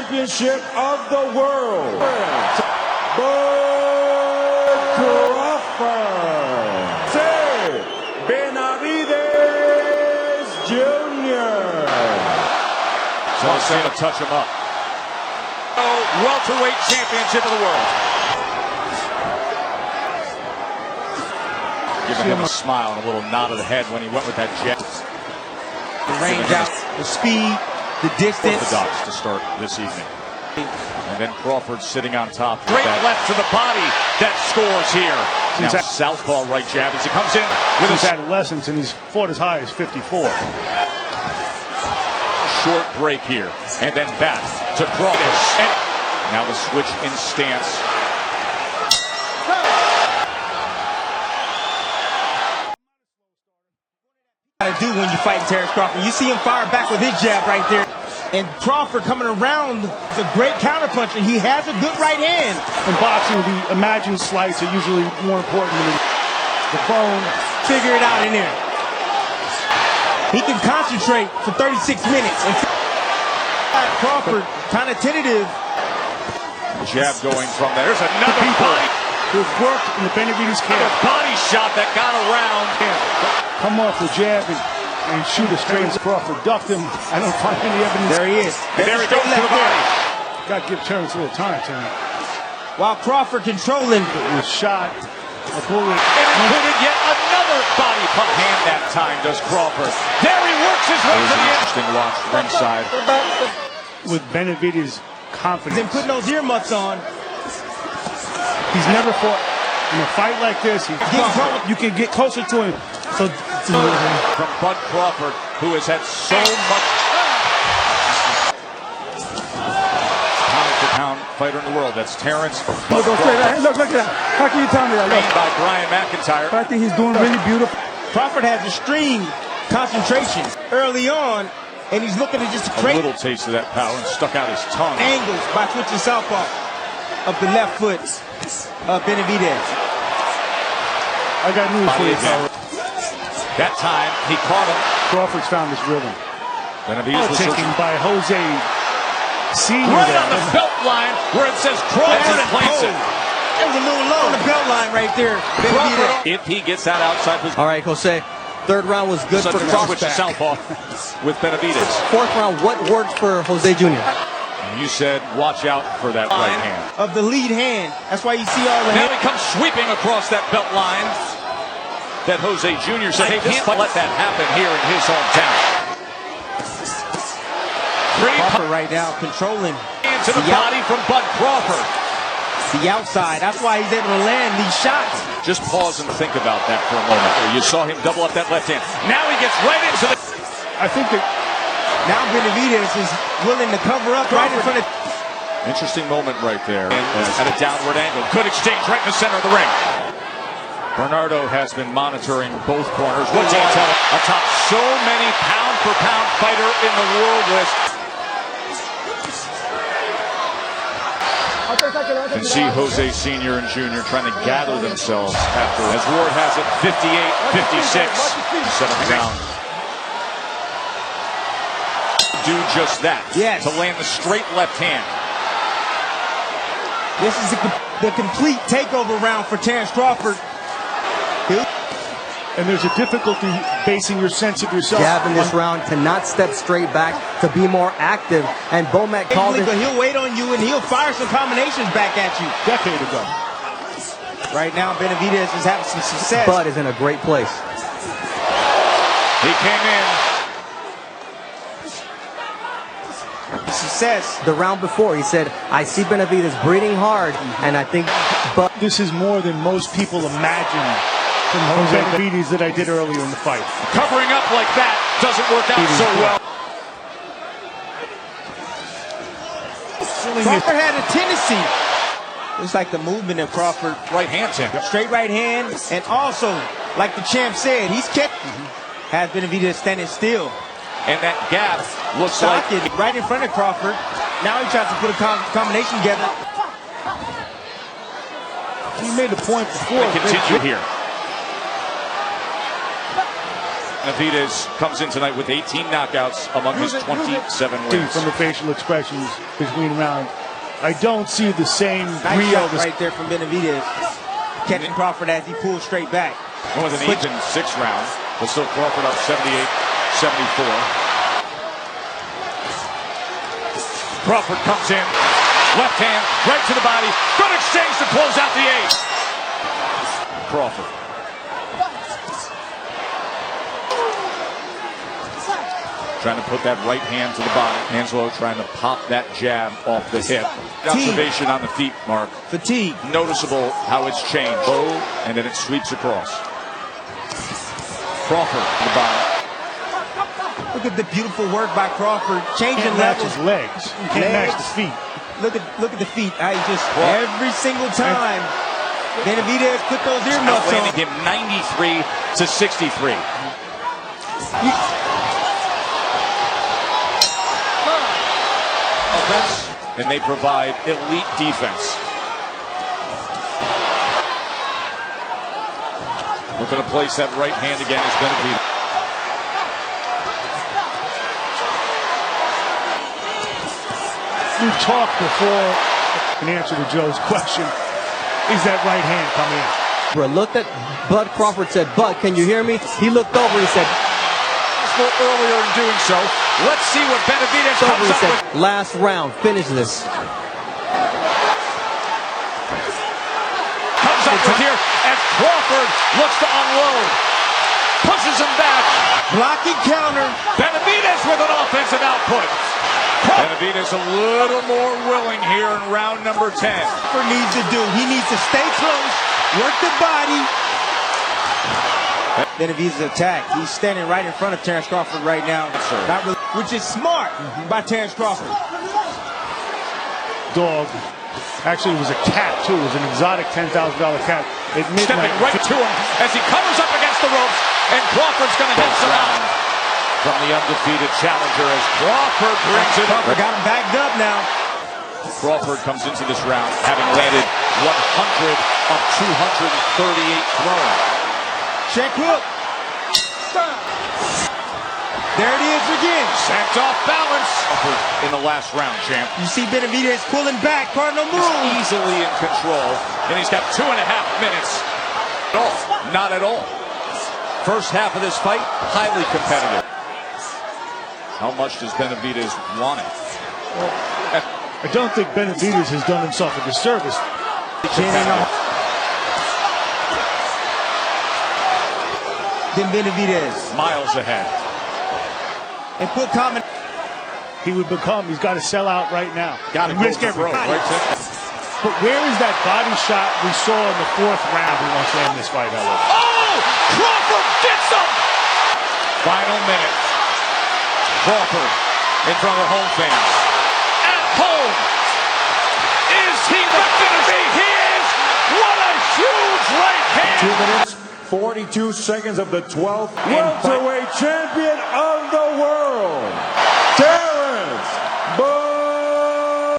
championship of the world, Jose Benavidez Jr. Jose to touch him up. Welterweight championship of the world. Giving him a smile and a little nod of the head when he went with that jab. The range out, the speed, the distance. Orthodox to start this evening. And then Crawford sitting on top. Straight left to the body that scores here. Now southpaw right jab as he comes in with his adolescence, and he's fought as high as 54. Short break here, and then back to Crawford. And now the switch in stance. To do when you fight Terence Crawford, you see him fire back with his jab right there, and Crawford coming around is a great counterpuncher. He has a good right hand. In boxing, the imagined slides are usually more important than the phone. Figure it out in there. He can concentrate for 36 minutes. And Crawford kind of tentative. Jab going from there. There's another body. Who's worked in the Benavidez camp. A body shot that got around him. Come off the jab and shoot a straight. Crawford ducked him. I don't find any evidence. There he is. And there he goes to the body. Got to give Terence a little time. While Crawford controlling. It was shot. A bullet. And included yet another body pump hand that time does Crawford. There he works his way to the interesting watch ringside. With Benavidez' confidence. Then putting those earmuffs on. He's never fought in a fight like this. You can get closer to him. So from Bud Crawford, who has had so much pound-for-pound fighter in the world. That's Terence. Look at that. How can you tell me that? Look. By Brian McIntyre. I think he's doing really beautiful. Crawford has extreme concentration early on, and he's looking to just create a little taste of that power and stuck out his tongue. Angles by switching southpaw of the left foot of Benavidez. I got news for you, Tyler. That time, he caught him. Crawford's found his rhythm. Benavidez was taken by Jose Sr. Right on the belt line where it says Crawford and plants it. It was a little low on the belt line right there. Crawford, if he gets that outside position. All right, Jose. Third round was good for Crawford. Switch to southpaw with Benavidez. Fourth round, what worked for Jose Jr.? You said watch out for that right hand. Of the lead hand. That's why you see all the now he comes sweeping across that belt line. That Jose Jr. said, hey, can't let that happen here in his hometown. Crawford right now controlling. Into the body from Bud Crawford. The outside. That's why he's able to land these shots. Just pause and think about that for a moment. You saw him double up that left hand. Now he gets right into the... I think that... Now Benavidez is willing to cover up right in front of... Interesting moment right there. At a downward angle. Good exchange right in the center of the ring. Bernardo has been monitoring both corners. What's he tell him? Atop so many pound-for-pound fighter in the world list. You can see Jose Sr. and Jr. trying to gather themselves after, as Ward has it, 58-56. Settle down. Do just that. Yes. To land the straight left hand. This is the complete takeover round for Terence Crawford. And there's a difficulty basing your sense of yourself. Jab in this round to not step straight back, to be more active. And Bomac called it. But he'll wait on you and he'll fire some combinations back at you. Decade ago. Right now, Benavidez is having some success. Bud is in a great place. He came in. Success. The round before, he said, I see Benavidez breathing hard, and I think Bud... This is more than most people imagine from Jose Benavidez that I did earlier in the fight. Covering up like that doesn't work out so well. Crawford had a tendency. It's like the movement of Crawford. Right hand him. Straight right hand, and also, like the champ said, he's kept... Has Benavidez standing still. And that gap looks like it right in front of Crawford. Now he tries to put a combination together. He made a point before. Continue here. Benavidez comes in tonight with 18 knockouts among his 27 wins. From the facial expressions between rounds, I don't see the same Nice real shot right there from Benavidez. Catching Crawford as he pulls straight back. It was an even 6th round, but still Crawford up 78-74. Crawford comes in, left hand, right to the body. Good exchange to close out the 8th. Crawford. Trying to put that right hand to the body. Angelo trying to pop that jab off the hip. Observation on the feet, Mark. Fatigue. Noticeable how it's changed. Low, and then it sweeps across. Crawford to the body. Look at the beautiful work by Crawford. Changing Can't match levels. his legs. You can't match the feet. Look at the feet. I just every single time Benavidez put those earmuffs on. Outlanding him 93-63. Offense, and they provide elite defense. Looking to place that right hand again is Benavidez. You talked before in answer to Joe's question. Is that right hand coming in? Looked at Bud Crawford, said, "Bud, can you hear me?" He looked over, he said, Earlier in doing so, let's see what Benavidez comes he up said, with. "Last round, finish this." Comes up with here as Crawford looks to unload. Pushes him back. Blocking counter. Benavidez with an offensive output. Benavidez a little more willing here in round number 10. Crawford needs to do. He needs to stay close, work the body. Benavidez attack. He's standing right in front of Terence Crawford right now. Not really, which is smart by Terence Crawford. Dog. Actually, it was a cat, too. It was an exotic $10,000 cat. At midnight. Stepping right to him as he covers up against the ropes, and Crawford's going to hit some out. From the undefeated challenger as Crawford brings it up. Crawford got him backed up now. Crawford comes into this round having landed 100 of 238 thrown. Check hook. There it is again. Sent off balance. In the last round, champ. You see Benavidez pulling back. Cardinal move. He's easily in control, and he's got 2.5 minutes. No, not at all. First half of this fight, highly competitive. How much does Benavidez want it? I don't think Benavidez has done himself a disservice. Then Benavidez. Miles ahead. And put common. He's got to sell out right now. Got to risk everything. But where is that body shot we saw in the 4th round who wants to end this fight? Oh! Crawford gets him! Final minute. Crawford in front of home fans. At home! Is he the finish? He is! What a huge right hand! 2 minutes, 42 seconds of the 12th welterweight champion of the world, Terence